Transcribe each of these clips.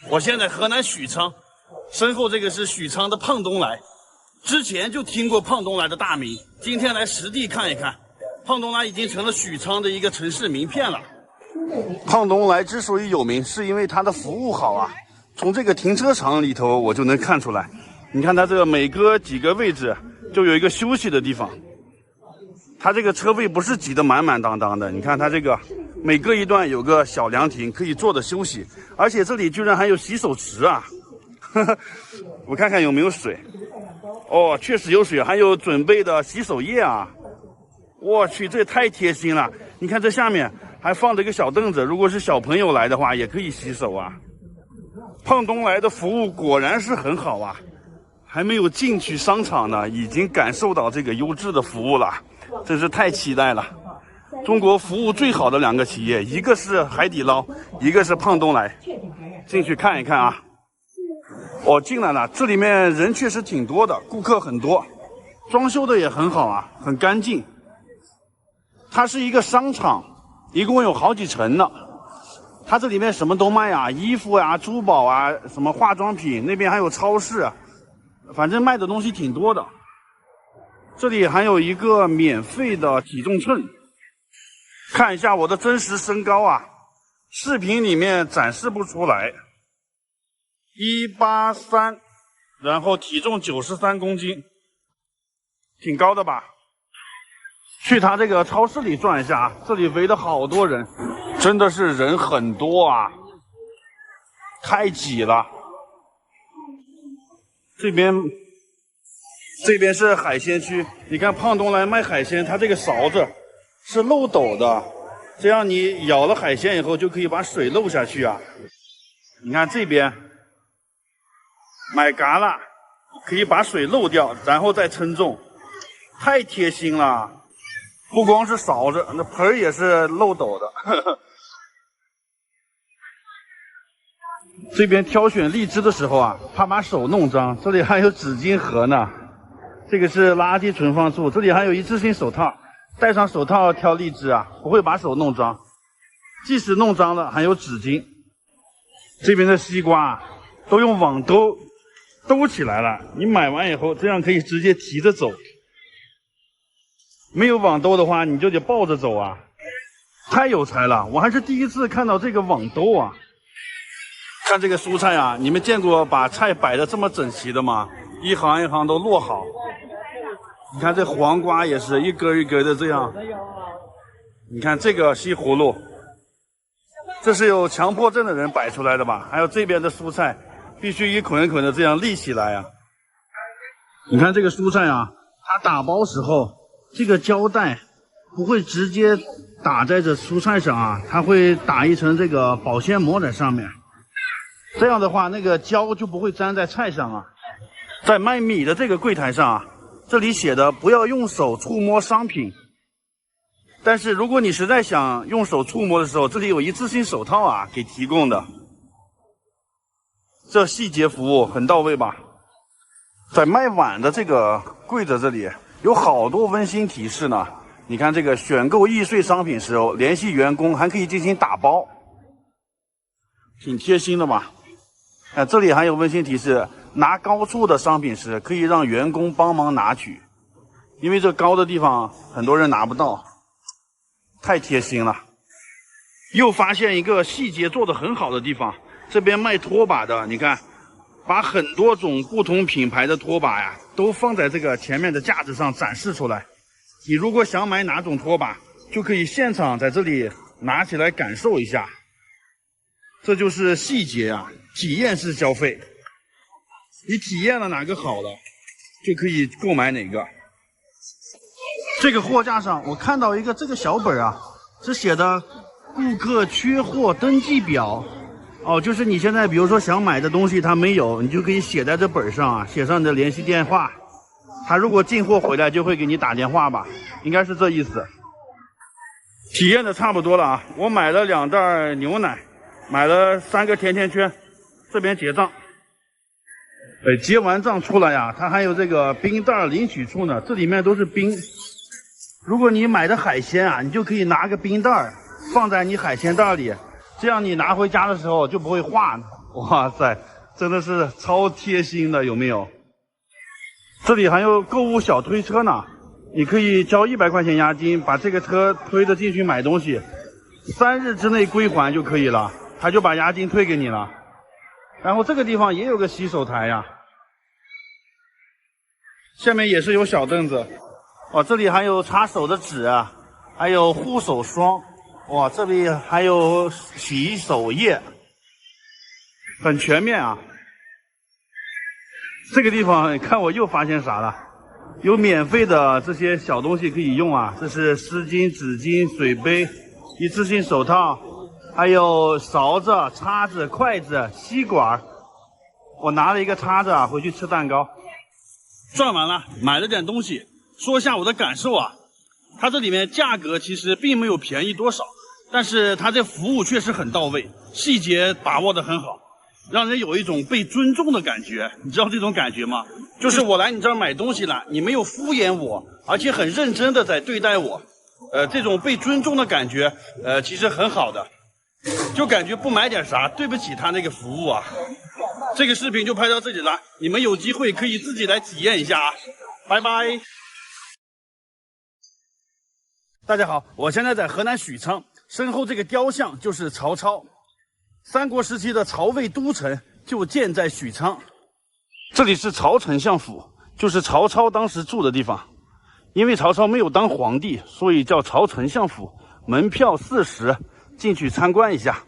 我现在河南许昌，身后这个是许昌的胖东来。之前就听过胖东来的大名，今天来实地看一看，胖东来已经成了许昌的一个城市名片了。胖东来之所以有名，是因为它的服务好啊。从这个停车场里头我就能看出来，你看它这个每隔几个位置就有一个休息的地方，它这个车位不是挤得满满当当的。你看它这个每隔一段有个小凉亭，可以坐着休息，而且这里居然还有洗手池啊！我看看有没有水。哦，确实有水，还有准备的洗手液啊！我去，这也太贴心了！你看这下面还放着一个小凳子，如果是小朋友来的话，也可以洗手啊。胖东来的服务果然是很好啊！还没有进去商场呢，已经感受到这个优质的服务了，真是太期待了。中国服务最好的两个企业，一个是海底捞，一个是胖东来。进去看一看啊！哦，进来了，这里面人确实挺多的，顾客很多，装修的也很好啊，很干净。它是一个商场，一共有好几层呢。它这里面什么都卖啊，衣服啊、珠宝啊、什么化妆品，那边还有超市，反正卖的东西挺多的。这里还有一个免费的体重秤，看一下我的真实身高啊，视频里面展示不出来。183，然后体重93公斤，挺高的吧？去他这个超市里转一下啊，这里围了好多人，真的是人很多啊，太挤了。这边是海鲜区，你看胖东来卖海鲜，他这个勺子是漏斗的，这样你舀了海鲜以后就可以把水漏下去啊。你看这边买嘎啦，可以把水漏掉，然后再称重，太贴心了。不光是勺子，那盆儿也是漏斗的。这边挑选荔枝的时候啊，怕把手弄脏，这里还有纸巾盒呢。这个是垃圾存放处，这里还有一次性手套，戴上手套挑荔枝啊，不会把手弄脏。即使弄脏了，还有纸巾。这边的西瓜都用网兜起来了，你买完以后这样可以直接提着走。没有网兜的话，你就得抱着走啊，太有才了！我还是第一次看到这个网兜啊。看这个蔬菜啊，你们见过把菜摆的这么整齐的吗？一行一行都摞好。你看这黄瓜也是一根一根的这样。你看这个西葫芦，这是有强迫症的人摆出来的吧？还有这边的蔬菜必须一捆一捆的这样立起来啊。你看这个蔬菜啊，它打包时候这个胶带不会直接打在这蔬菜上啊，它会打一层这个保鲜膜在上面，这样的话那个胶就不会粘在菜上啊。在卖米的这个柜台上啊，这里写的不要用手触摸商品，但是如果你实在想用手触摸的时候，这里有一次性手套啊给提供的。这细节服务很到位吧？在卖碗的这个柜子这里有好多温馨提示呢。你看这个选购易碎商品时候联系员工还可以进行打包，挺贴心的吧？这里还有温馨提示，拿高处的商品时可以让员工帮忙拿取，因为这高的地方很多人拿不到，太贴心了。又发现一个细节做得很好的地方，这边卖拖把的，你看把很多种不同品牌的拖把呀都放在这个前面的架子上展示出来。你如果想买哪种拖把，就可以现场在这里拿起来感受一下。这就是细节啊，体验式消费。你体验了哪个好的，就可以购买哪个。这个货架上我看到一个这个小本啊，是写的顾客缺货登记表。哦，就是你现在比如说想买的东西它没有，你就可以写在这本上啊，写上你的联系电话。他如果进货回来就会给你打电话吧，应该是这意思。体验的差不多了啊，我买了2袋牛奶，买了3个甜甜圈，这边结账。结完账出来呀，它还有这个冰袋领取处呢，这里面都是冰。如果你买的海鲜啊，你就可以拿个冰袋放在你海鲜袋里，这样你拿回家的时候就不会化哇塞，真的是超贴心的，有没有？这里还有购物小推车呢，你可以交100块钱押金，把这个车推着进去买东西，3日之内归还就可以了，他就把押金退给你了。然后这个地方也有个洗手台呀，下面也是有小凳子。哦，这里还有擦手的纸啊，还有护手霜。哇，这里还有洗手液，很全面啊。这个地方你看我又发现啥了？有免费的这些小东西可以用啊，这是湿巾、纸巾、水杯、一次性手套，还有勺子、叉子、筷子、吸管。我拿了一个叉子啊，回去吃蛋糕。转完了，买了点东西，说一下我的感受啊。它这里面价格其实并没有便宜多少，但是它这服务确实很到位，细节把握得很好，让人有一种被尊重的感觉。你知道这种感觉吗？就是我来你这儿买东西了，你没有敷衍我，而且很认真的在对待我，这种被尊重的感觉，其实很好的，就感觉不买点啥对不起他那个服务啊。这个视频就拍到这里了，你们有机会可以自己来体验一下啊，拜拜。大家好，我现在在河南许昌，身后这个雕像就是曹操。三国时期的曹魏都城就建在许昌，这里是曹丞相府，就是曹操当时住的地方。因为曹操没有当皇帝，所以叫曹丞相府，门票40，进去参观一下。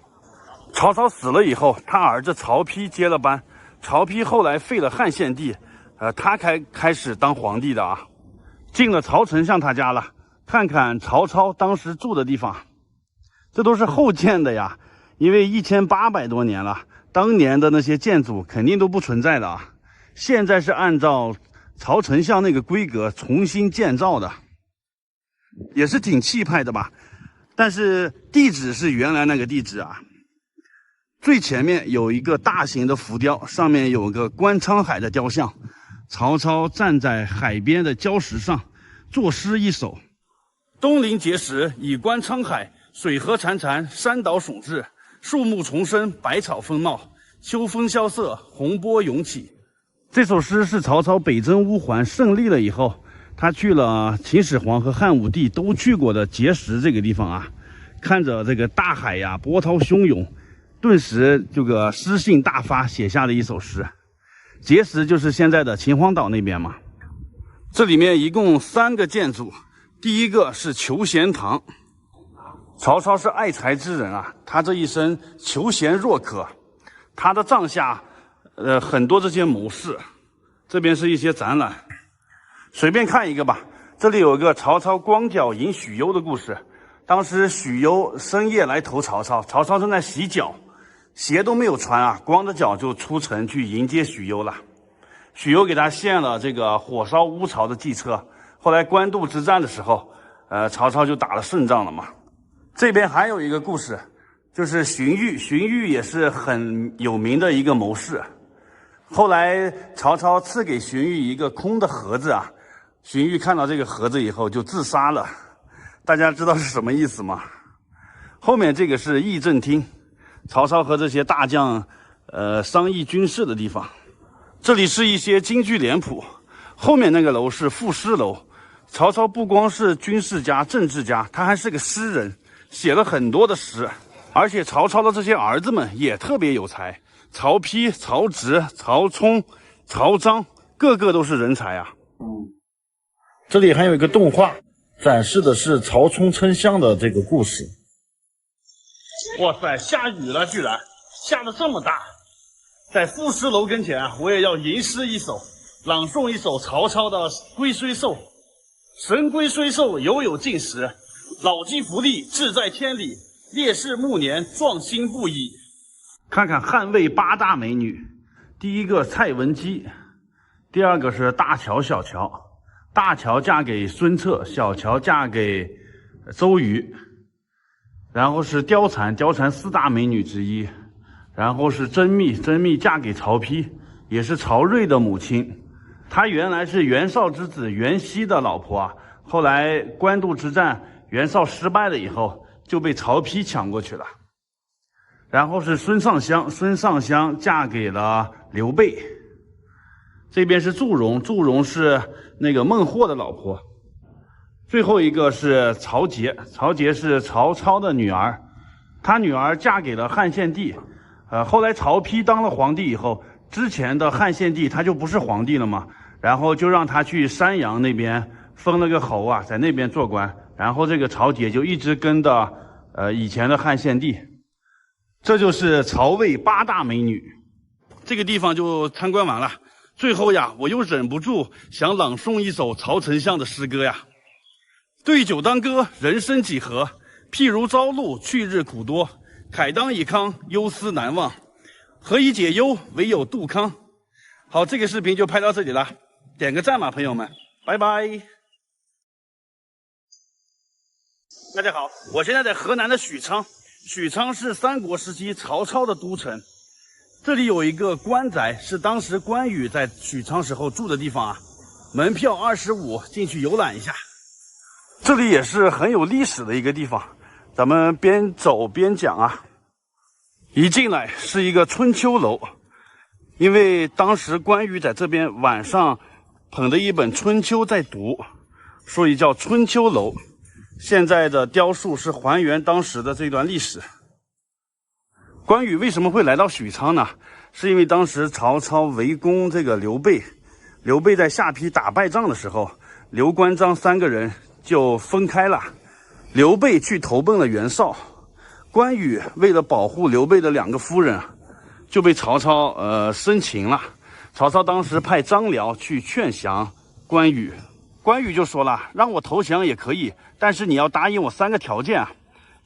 曹操死了以后，他儿子曹丕接了班，曹丕后来废了汉献帝，他开始当皇帝的啊。进了曹丞相他家了，看看曹操当时住的地方，这都是后建的呀。因为1800多年了，当年的那些建筑肯定都不存在的啊。现在是按照曹丞相那个规格重新建造的，也是挺气派的吧。但是地址是原来那个地址啊。最前面有一个大型的浮雕，上面有个关沧海的雕像，曹操站在海边的礁石上，作诗一首：东临碣石，以观沧海，水河潺潺，山岛竦峙，树木丛生，百草丰茂，秋风萧瑟，洪波涌起。这首诗是曹操北征乌桓胜利了以后，他去了秦始皇和汉武帝都去过的碣石这个地方啊，看着这个大海呀，波涛汹涌，顿时这个诗兴大发，写下了一首诗。碣石就是现在的秦皇岛那边嘛。这里面一共3个建筑，第一个是求贤堂。曹操是爱才之人啊，他这一生求贤若渴，他的帐下很多这些谋士。这边是一些展览，随便看一个吧。这里有一个曹操光脚迎许攸的故事。当时许攸深夜来投曹操，曹操正在洗脚，鞋都没有穿啊，光着脚就出城去迎接许攸了。许攸给他献了这个火烧乌巢的计策。后来官渡之战的时候，曹操就打了胜仗了嘛。这边还有一个故事，就是荀彧。荀彧也是很有名的一个谋士。后来曹操赐给荀彧一个空的盒子啊，荀彧看到这个盒子以后就自杀了。大家知道是什么意思吗？后面这个是议政厅，曹操和这些大将商议军事的地方。这里是一些京剧脸谱，后面那个楼是赋诗楼。曹操不光是军事家、政治家，他还是个诗人，写了很多的诗。而且曹操的这些儿子们也特别有才，曹丕、曹植、曹冲、曹彰，个个都是人才啊。这里还有一个动画，展示的是曹冲称象的这个故事。哇塞，下雨了，居然下得这么大！在赋诗楼跟前啊，我也要吟诗一首，朗诵一首曹操的《龟虽寿》。神龟虽寿，犹有竟时，老骥伏枥，志在千里，烈士暮年，壮心不已。看看汉魏8大美女，第一个蔡文姬，第二个是大乔、小乔。大乔嫁给孙策，小乔嫁给周瑜。然后是貂蝉4大美女之一。然后是甄宓嫁给曹丕，也是曹睿的母亲。她原来是袁绍之子袁熙的老婆啊，后来官渡之战袁绍失败了以后，就被曹丕抢过去了。然后是孙尚香，孙尚香嫁给了刘备。这边是祝融，祝融是那个孟获的老婆。最后一个是曹节，曹节是曹操的女儿，他女儿嫁给了汉献帝。后来曹丕当了皇帝以后，之前的汉献帝他就不是皇帝了嘛，然后就让他去山阳那边封了个侯啊，在那边做官。然后这个曹节就一直跟着以前的汉献帝。这就是曹魏8大美女。这个地方就参观完了。最后呀，我又忍不住想朗诵一首曹丞相的诗歌呀。对酒当歌，人生几何？譬如朝露，去日苦多。慨当以慷，忧思难忘。何以解忧？唯有杜康。好，这个视频就拍到这里了，点个赞吧，朋友们，拜拜。大家好，我现在在河南的许昌，许昌是三国时期曹操的都城。这里有一个关宅，是当时关羽在许昌时候住的地方啊，门票25，进去游览一下。这里也是很有历史的一个地方，咱们边走边讲啊。一进来是一个春秋楼，因为当时关羽在这边晚上捧着一本春秋在读，所以叫春秋楼。现在的雕塑是还原当时的这段历史。关羽为什么会来到许昌呢？是因为当时曹操围攻这个刘备，刘备在下邳打败仗的时候，刘关张3个人就分开了。刘备去投奔了袁绍，关羽为了保护刘备的2个夫人，就被曹操生擒了。曹操当时派张辽去劝降关羽，关羽就说了，让我投降也可以，但是你要答应我3个条件啊。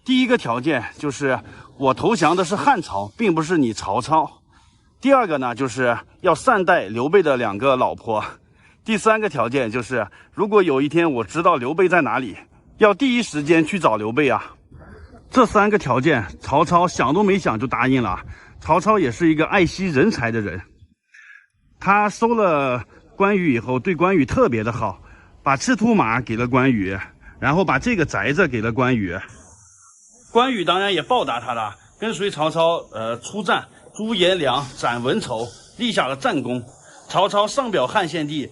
第一个条件就是我投降的是汉朝，并不是你曹操。第二个呢，就是要善待刘备的2个老婆。第3个条件就是，如果有一天我知道刘备在哪里，要第一时间去找刘备啊。这3个条件，曹操想都没想就答应了。曹操也是一个爱惜人才的人，他收了关羽以后，对关羽特别的好，把赤兔马给了关羽，然后把这个宅子给了关羽。关羽当然也报答他了，跟随曹操出战，诛颜良，斩文丑，立下了战功。曹操上表汉献帝，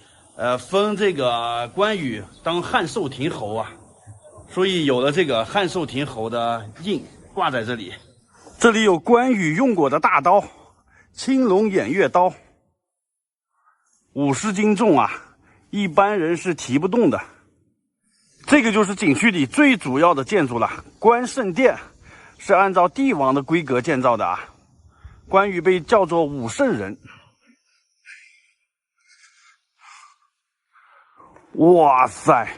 封这个关羽当汉寿亭侯啊，所以有了这个汉寿亭侯的印挂在这里。这里有关羽用过的大刀，青龙偃月刀，50斤重啊，一般人是提不动的。这个就是景区里最主要的建筑了，关圣殿是按照帝王的规格建造的啊。关羽被叫做武圣人。哇塞，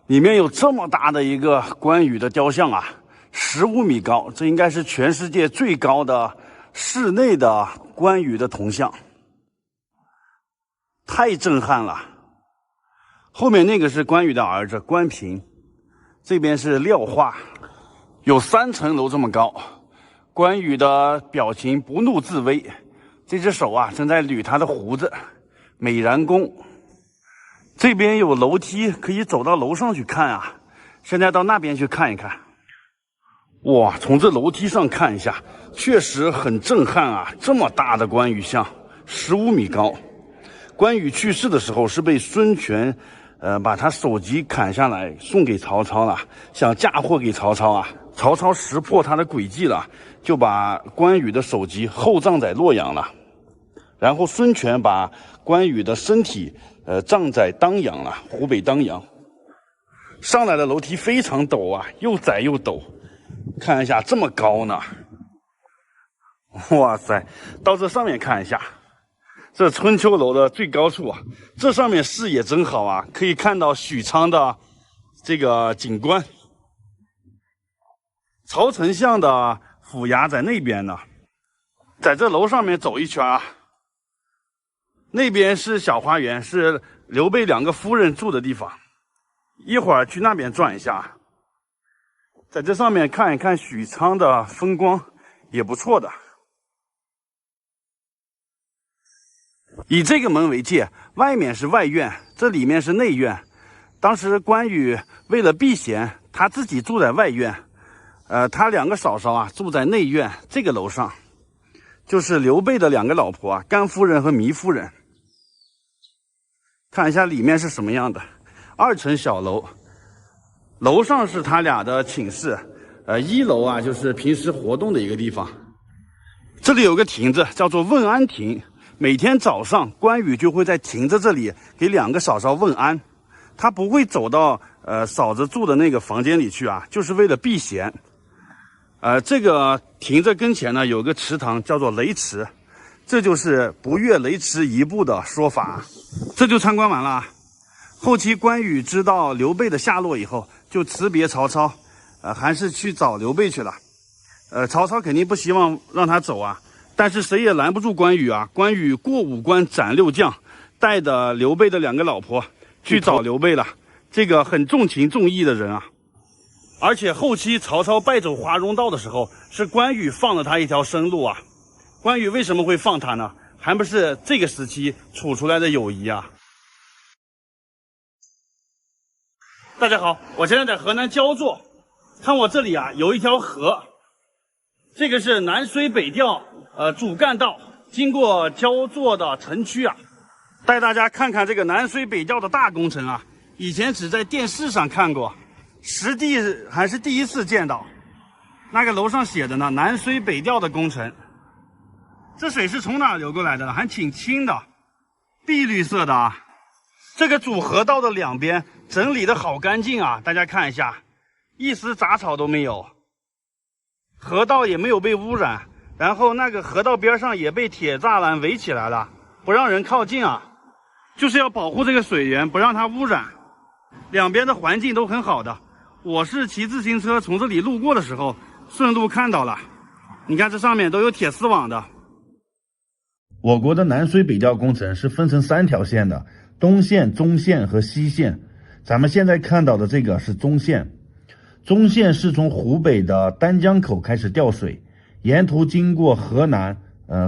里面有这么大的一个关羽的雕像啊，15米高，这应该是全世界最高的室内的关羽的铜像，太震撼了。后面那个是关羽的儿子关平，这边是廖化，有3层楼这么高。关羽的表情不怒自威，这只手啊正在捋他的胡子，美髯公。这边有楼梯，可以走到楼上去看啊。现在到那边去看一看。哇，从这楼梯上看一下，确实很震撼啊！这么大的关羽像，15米高。关羽去世的时候是被孙权把他首级砍下来送给曹操了，想嫁祸给曹操啊。曹操识破他的诡计了，就把关羽的首级厚葬在洛阳了。然后孙权把关羽的身体葬在当阳了，湖北当阳。上来的楼梯非常陡啊，又窄又陡，看一下这么高呢。哇塞，到这上面看一下。这春秋楼的最高处啊，这上面视野真好啊，可以看到许昌的这个景观。曹丞相的府衙在那边呢，在这楼上面走一圈啊。那边是小花园，是刘备2个夫人住的地方。一会儿去那边转一下，在这上面看一看许昌的风光，也不错的。以这个门为界，外面是外院，这里面是内院。当时关羽为了避嫌，他自己住在外院，他2个嫂嫂啊住在内院这个楼上，就是刘备的2个老婆啊，甘夫人和糜夫人。看一下里面是什么样的，2层小楼，楼上是他俩的寝室，1楼啊就是平时活动的一个地方。这里有个亭子叫做问安亭，每天早上关羽就会在亭子这里给2个嫂嫂问安，他不会走到嫂子住的那个房间里去啊，就是为了避嫌。这个亭子跟前呢有个池塘叫做雷池，这就是不越雷池一步的说法。这就参观完了。后期关羽知道刘备的下落以后，就辞别曹操，还是去找刘备去了。曹操肯定不希望让他走啊，但是谁也拦不住关羽啊。关羽过5关斩6将，带着刘备的2个老婆去找刘备了。这个很重情重义的人啊。而且后期曹操败走华容道的时候，是关羽放了他一条生路啊。关羽为什么会放他呢？还不是这个时期处出来的友谊啊。大家好，我现在在河南焦作，看我这里啊有一条河，这个是南水北调主干道，经过焦作的城区啊。带大家看看这个南水北调的大工程啊，以前只在电视上看过，实地还是第一次见到。那个楼上写的呢，南水北调的工程。这水是从哪儿流过来的呢？还挺清的，碧绿色的啊。这个主河道的2边整理的好干净啊，大家看一下，一丝杂草都没有，河道也没有被污染。然后那个河道边上也被铁栅栏围起来了，不让人靠近啊，就是要保护这个水源，不让它污染。2边的环境都很好的，我是骑自行车从这里路过的时候顺路看到了。你看这上面都有铁丝网的。我国的南水北调工程是分成3条线的，东线、中线和西线。咱们现在看到的这个是中线。中线是从湖北的丹江口开始调水，沿途经过河南、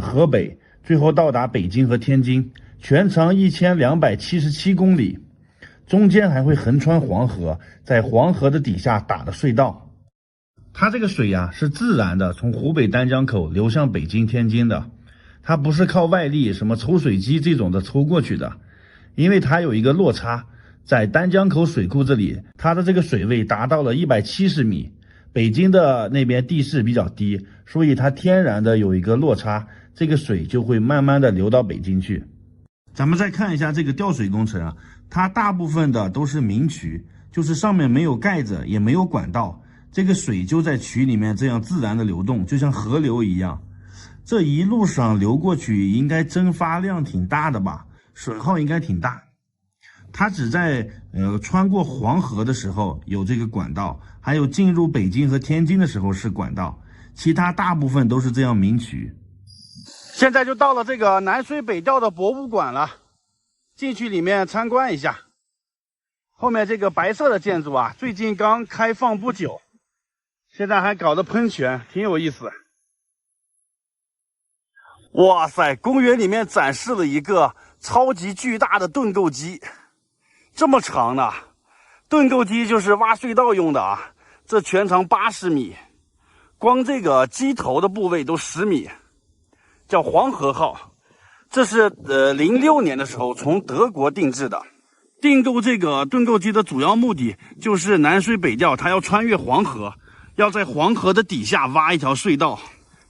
河北，最后到达北京和天津，全长1277公里。中间还会横穿黄河，在黄河的底下打的隧道。它这个水啊是自然的从湖北丹江口流向北京、天津的。它不是靠外力什么抽水机这种的抽过去的，因为它有一个落差，在丹江口水库这里，它的这个水位达到了170米，北京的那边地势比较低，所以它天然的有一个落差，这个水就会慢慢的流到北京去。咱们再看一下这个调水工程啊，它大部分的都是明渠，就是上面没有盖子也没有管道，这个水就在渠里面这样自然的流动，就像河流一样。这一路上流过去应该蒸发量挺大的吧，损耗应该挺大。它只在穿过黄河的时候有这个管道，还有进入北京和天津的时候是管道，其他大部分都是这样明渠。现在就到了这个南水北调的博物馆了，进去里面参观一下。后面这个白色的建筑啊，最近刚开放不久，现在还搞得喷泉，挺有意思。哇塞，公园里面展示了一个超级巨大的盾构机，这么长呢。盾构机就是挖隧道用的啊，这全长80米，光这个机头的部位都10米，叫黄河号。这是06年的时候从德国定制的。订购这个盾构机的主要目的就是南水北调，它要穿越黄河，要在黄河的底下挖一条隧道，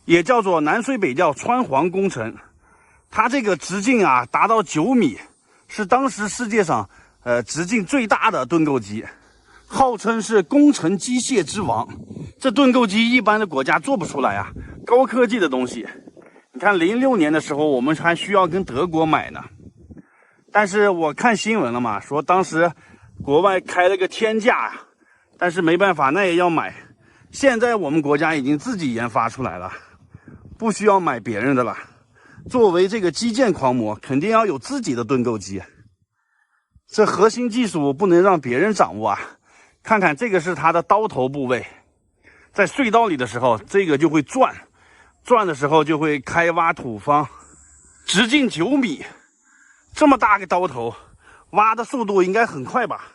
也叫做南水北调穿黄工程。它这个直径啊达到9米，是当时世界上直径最大的盾构机，号称是工程机械之王。这盾构机一般的国家做不出来啊，高科技的东西。你看06年的时候我们还需要跟德国买呢，但是我看新闻了嘛，说当时国外开了个天价呀，但是没办法，那也要买。现在我们国家已经自己研发出来了，不需要买别人的了。作为这个基建狂魔，肯定要有自己的盾构机，这核心技术不能让别人掌握啊。看看这个是它的刀头部位，在隧道里的时候这个就会转，转的时候就会开挖土方，直径9米，这么大个刀头，挖的速度应该很快吧，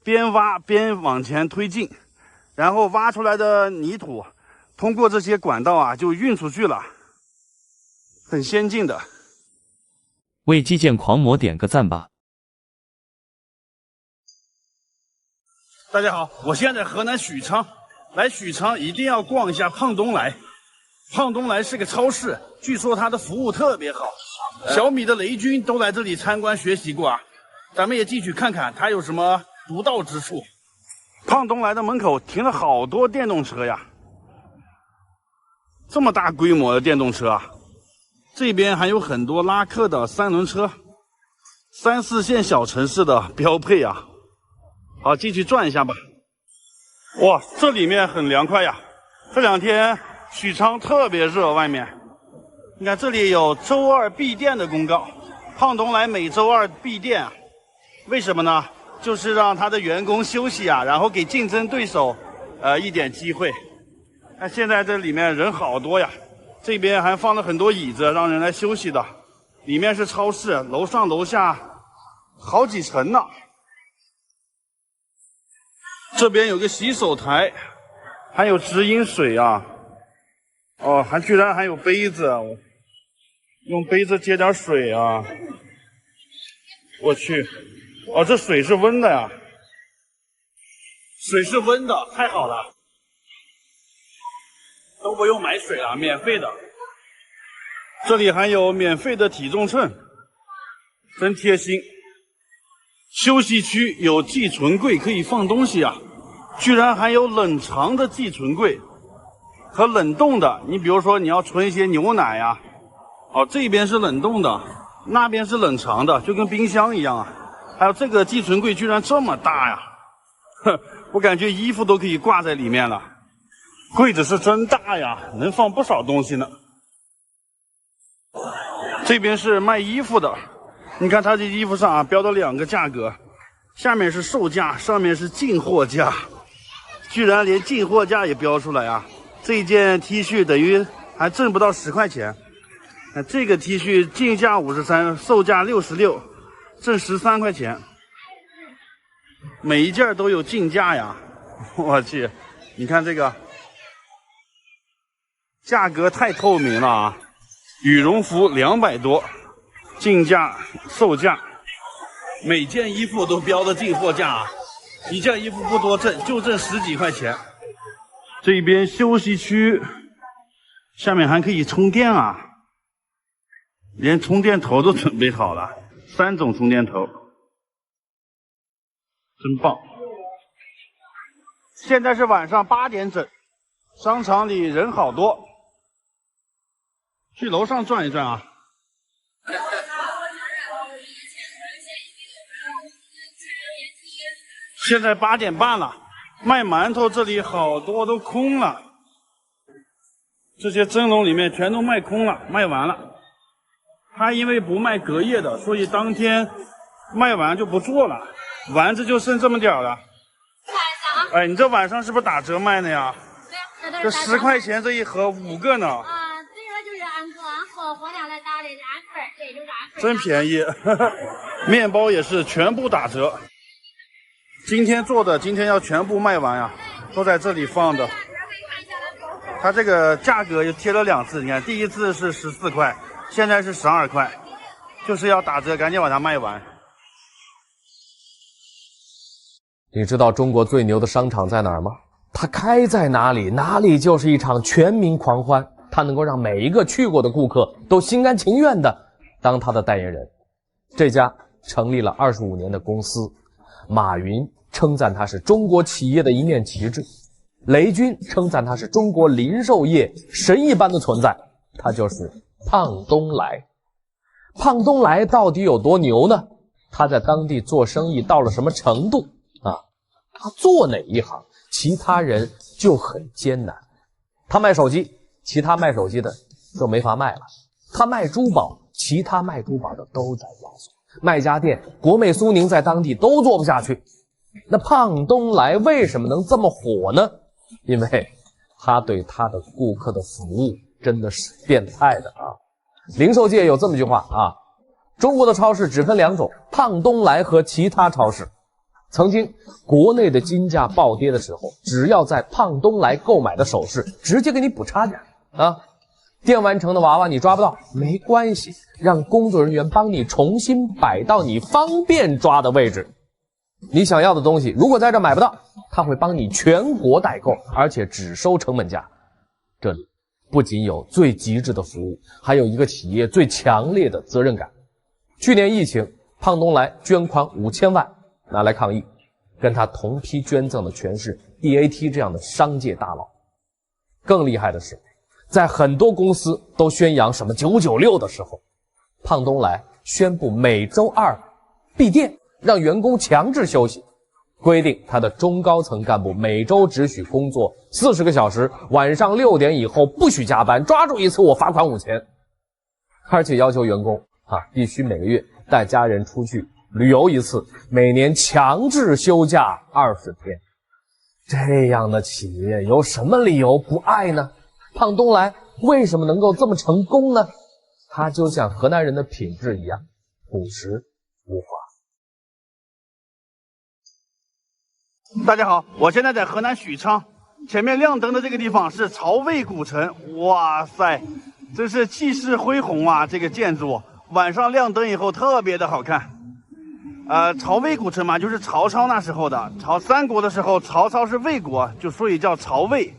边挖边往前推进，然后挖出来的泥土通过这些管道啊就运出去了，很先进的。为基建狂魔点个赞吧！大家好，我现在河南许昌，来许昌一定要逛一下胖东来。胖东来是个超市，据说它的服务特别好，小米的雷军都来这里参观学习过啊。咱们也进去看看它有什么独到之处。胖东来的门口停了好多电动车呀，这么大规模的电动车啊！这边还有很多拉客的三轮车，3、4线小城市的标配啊。好，进去转一下吧。哇，这里面很凉快呀！这2天许昌特别热，外面。你看这里有周2闭店的公告，胖东来每周2闭店啊。为什么呢？就是让他的员工休息啊，然后给竞争对手一点机会。那现在这里面人好多呀，这边还放了很多椅子让人来休息的。里面是超市，楼上楼下好几层呢。这边有个洗手台，还有直饮水啊。哦，居然还有杯子，用杯子接点水啊。我去，哦，这水是温的呀。水是温的，太好了。都不用买水了，免费的。这里还有免费的体重秤，真贴心。休息区有寄存柜可以放东西啊，居然还有冷藏的寄存柜和冷冻的。你比如说你要存一些牛奶呀，哦，这边是冷冻的，那边是冷藏的，就跟冰箱一样啊。还有这个寄存柜居然这么大呀，我感觉衣服都可以挂在里面了。柜子是真大呀，能放不少东西呢。这边是卖衣服的，你看它这衣服上啊标的2个价格，下面是售价，上面是进货价，居然连进货价也标出来啊！这件 T 恤等于还挣不到10块钱，这个 T 恤进价53，售价66，挣13块钱。每一件都有进价呀，我去，你看这个价格太透明了啊！羽绒服200多，进价售价，每件衣服都标的进货价啊！一件衣服不多挣，就挣10几块钱。这边休息区下面还可以充电啊，连充电头都准备好了，3种充电头，真棒。现在是晚上8点整，商场里人好多，去楼上转一转啊。现在8点半了，卖馒头这里好多都空了，这些蒸笼里面全都卖空了，卖完了。他因为不卖隔夜的，所以当天卖完就不做了，丸子就剩这么点了。哎，你这晚上是不是打折卖的呀？对呀，这10块钱这一盒5个呢。啊，这个就是按和量来打的，按份，对，就是按份。真便宜，面包也是全部打折。今天做的，今天要全部卖完呀，都在这里放的。它这个价格又贴了2次，你看，第一次是14块，现在是12块，就是要打折，赶紧把它卖完。你知道中国最牛的商场在哪儿吗？它开在哪里，哪里就是一场全民狂欢。它能够让每一个去过的顾客都心甘情愿的当它的代言人。这家成立了25年的公司，马云称赞它是中国企业的一面旗帜，雷军称赞它是中国零售业神一般的存在，它就是胖东来。胖东来到底有多牛呢？他在当地做生意到了什么程度啊？他做哪一行，其他人就很艰难。他卖手机，其他卖手机的就没法卖了；他卖珠宝，其他卖珠宝的都在腰酸；卖家电，国美苏宁在当地都做不下去。那胖东来为什么能这么火呢？因为他对他的顾客的服务真的是变态的啊！零售界有这么句话啊，中国的超市只分2种，胖东来和其他超市。曾经国内的金价暴跌的时候，只要在胖东来购买的首饰，直接给你补差价啊！电玩城的娃娃你抓不到没关系，让工作人员帮你重新摆到你方便抓的位置。你想要的东西如果在这买不到，他会帮你全国代购，而且只收成本价。这里不仅有最极致的服务，还有一个企业最强烈的责任感。去年疫情，胖东来捐款5000万拿来抗疫，跟他同批捐赠的全是 BAT 这样的商界大佬。更厉害的是，在很多公司都宣扬什么996的时候，胖东来宣布每周2闭店，让员工强制休息，规定他的中高层干部每周只许工作40个小时，晚上6点以后不许加班，抓住一次我罚款5000。而且要求员工必须每个月带家人出去旅游一次，每年强制休假20天。这样的企业有什么理由不爱呢？胖东来为什么能够这么成功呢？他就像河南人的品质一样，朴实无华。大家好，我现在在河南许昌，前面亮灯的这个地方是曹魏古城。哇塞，真是气势恢宏啊！这个建筑晚上亮灯以后特别的好看。曹魏古城嘛，就是曹操那时候的。三国的时候，曹操是魏国，就所以叫曹魏。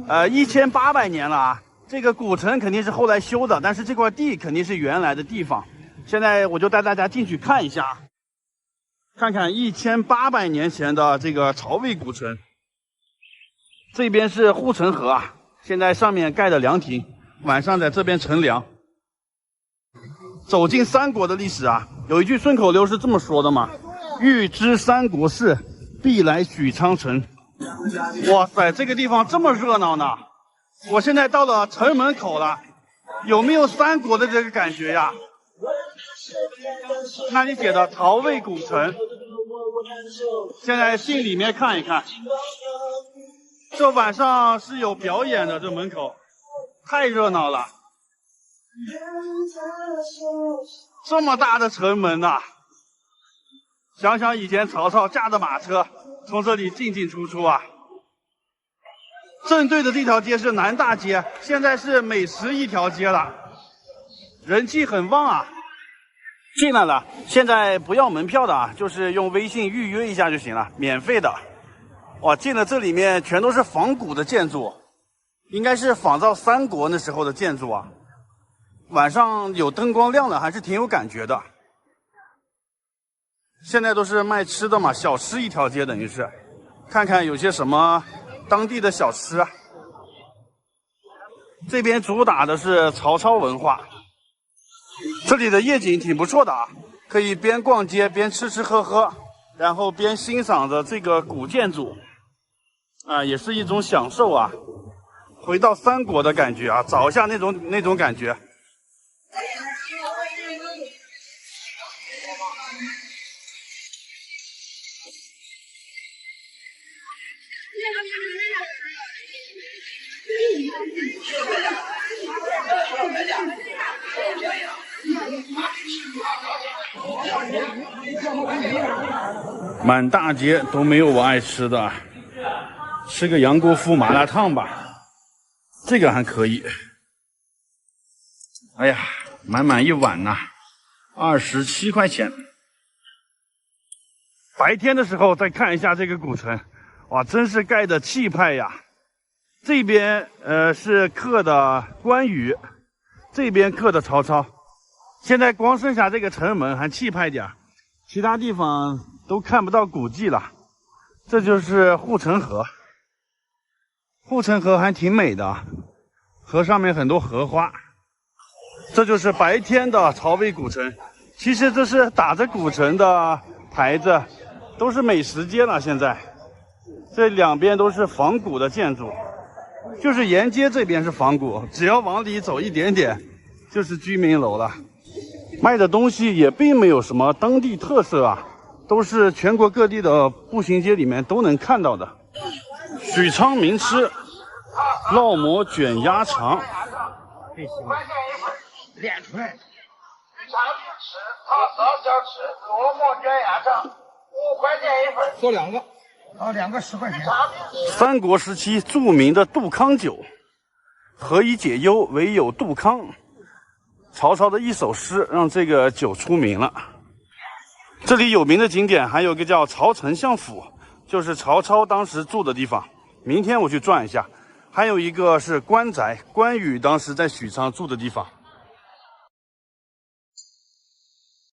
1800年了啊，这个古城肯定是后来修的，但是这块地肯定是原来的地方。现在我就带大家进去看一下，看看1800年前的这个曹魏古城。这边是护城河啊，现在上面盖的凉亭，晚上在这边乘凉。走进三国的历史啊，有一句顺口溜是这么说的嘛：欲知三国事，必来许昌城。哇塞，这个地方这么热闹呢！我现在到了城门口了，有没有三国的这个感觉呀？那里写的曹魏古城，现在进里面看一看。这晚上是有表演的，这门口太热闹了。这么大的城门呐，想想以前曹操驾着马车从这里进进出出啊。正对的这条街是南大街，现在是美食一条街了，人气很旺啊。进来了，现在不要门票的啊，就是用微信预约一下就行了，免费的。哇，进了这里面全都是仿古的建筑，应该是仿造三国那时候的建筑啊。晚上有灯光亮了，还是挺有感觉的。现在都是卖吃的嘛，小吃一条街，等于是看看有些什么当地的小吃。这边主打的是曹操文化，这里的夜景挺不错的啊，可以边逛街边吃吃喝喝，然后边欣赏着这个古建筑，也是一种享受啊，回到三国的感觉啊，找一下那种感觉。满大街都没有我爱吃的，吃个杨国福麻辣烫吧，这个还可以。哎呀，满满一碗呐，27块钱。白天的时候再看一下这个古城，哇，真是盖的气派呀！这边是刻的关羽，这边刻的曹操。现在光剩下这个城门还气派点，其他地方都看不到古迹了。这就是护城河，护城河还挺美的，河上面很多荷花。这就是白天的曹魏古城，其实这是打着古城的牌子，都是美食街了。现在这两边都是仿古的建筑，就是沿街这边是仿古，只要往里走一点点就是居民楼了。卖的东西也并没有什么当地特色啊，都是全国各地的步行街里面都能看到的。许昌名吃烙馍卷鸭肠，练出来。许昌名吃，他烧小吃，烙馍卷鸭肠， 5块钱一份，做2个。啊，2个10块钱。三国时期著名的杜康酒，何以解忧，唯有杜康。曹操的一首诗让这个酒出名了。这里有名的景点还有一个叫曹丞相府，就是曹操当时住的地方。明天我去转一下。还有一个是关宅，关羽当时在许昌住的地方。